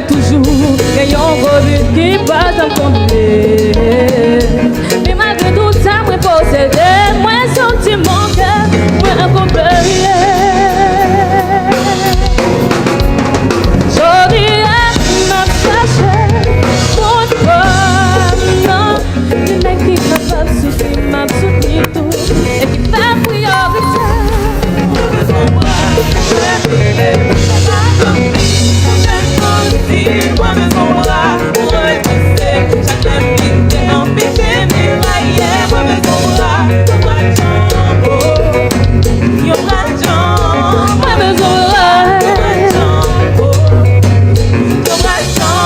Toujours, ayant revu qui passe à tomber. Mais malgré tout ça, moi possédé, moi sentiment que moi accompli. J'aurais m'a cherché mon femme, le mec qui est capable de souffrir, m'a soutenu tout, et qui fait priorité. Moi me son bras pour repousser chaque limite de m'empêcher de railler. Moi me son bras pour la jambe, yo la jambe. Moi me son bras pour la jambe, yo la jambe.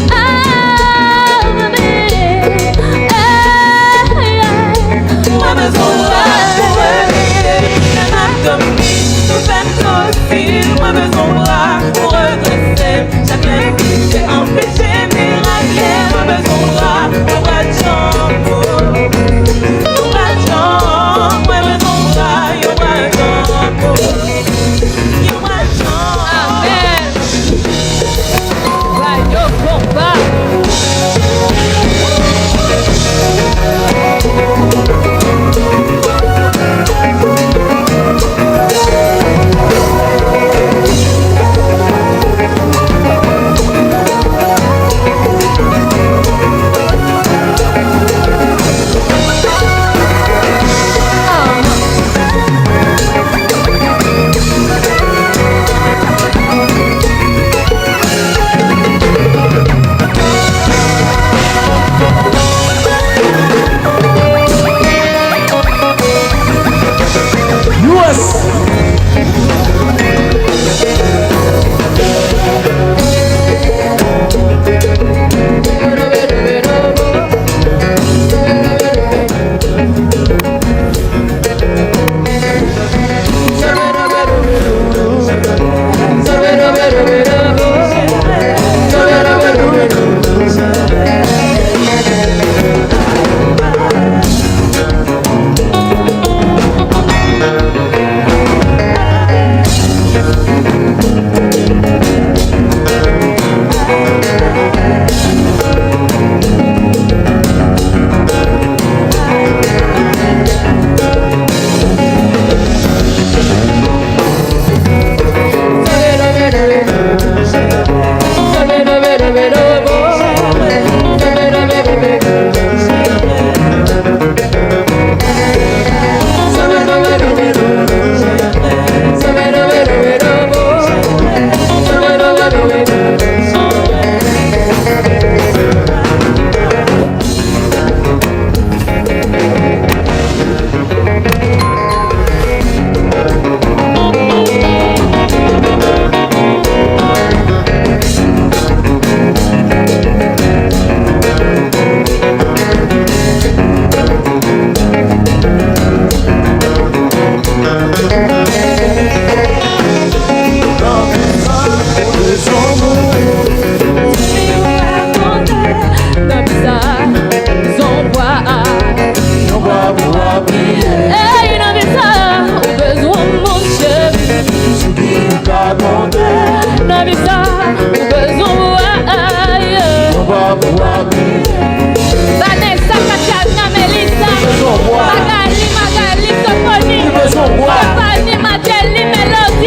I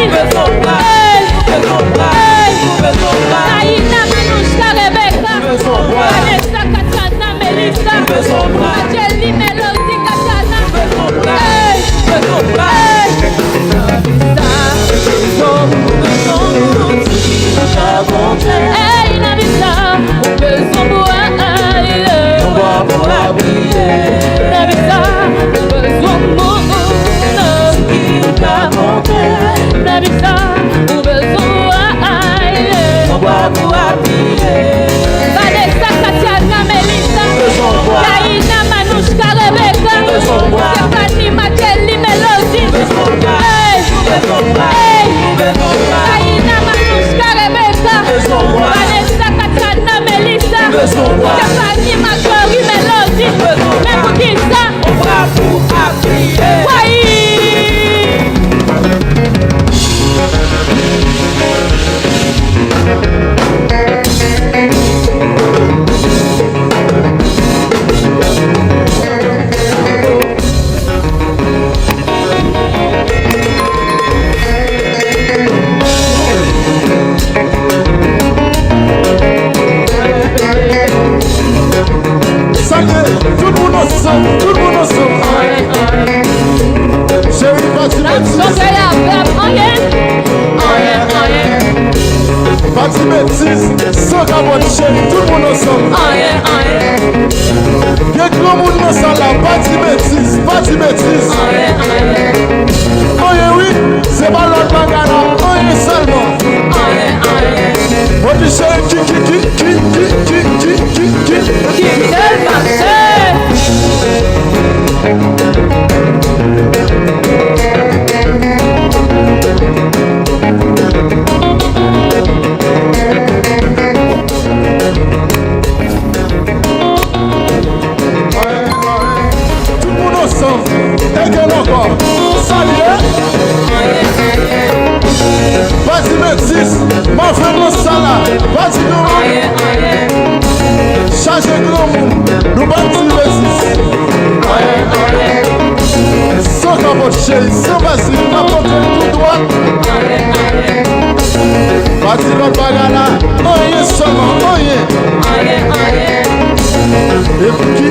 mélodie. Aïna Manouchka Rebecca, Vanessa Katana Melissa, Angeli Melody Katana. Hey, Nabisa, besoin bois, Nabisa, besoin mon Nabisa, Vanessa Katiana Melissa, Kaina Manouchka Rebecca, Stephanie Mageli Melody. Kaina Manouchka Rebecca, Vanessa Katiana Melissa, Stephanie Mageli Melody. Mais pour qui ça? On va vous appuyer. Sans capote chérie, tout le monde ensemble. Bien que le monde dans ça là, pas de bêtises, pas de bêtises. Oh yeah, oui, c'est pas l'autre bagana, oh yeah seulement. Oh yeah, chérie, qui chérie, c'est facile, ma porte tout droit. Parti l'autre bagana, oh yeah seulement, oh yeah. Et qui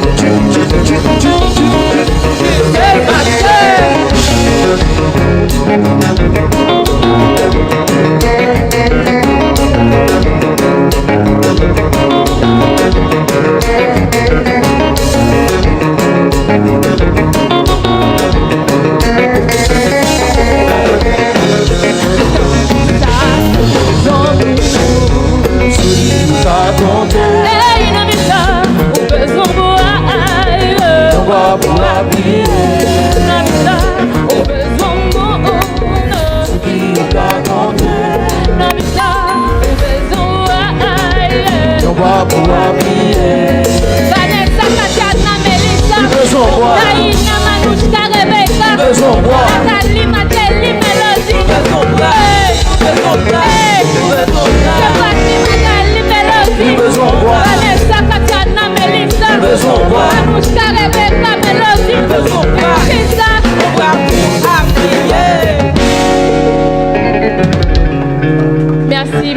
Vanessa Katiana Melissa, Kaina Manouchka Rebecca, Nathalie Mageli Melody, Stephanie Mageli Melody, Vanessa Katiana Melissa, Manouchka Rebecca Melody. C'est ça. Merci.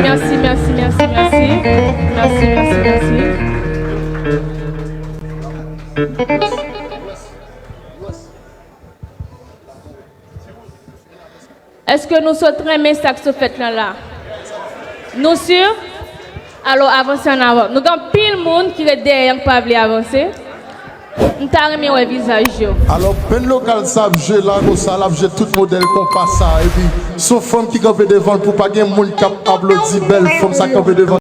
Est-ce que nous souhaitons aimer ça que ce fait là? Nous sûrs? Alors avancez en avant. Nous avons pile de monde qui est derrière pour avancer. Nous avons mis un visage. Alors, ben local savent jouer là, nous savons jouer tout modèle qu'on passe ça. Et puis, sauf femme qui campe devant pour pas que monde qui applaudir belle femme ça campe devant.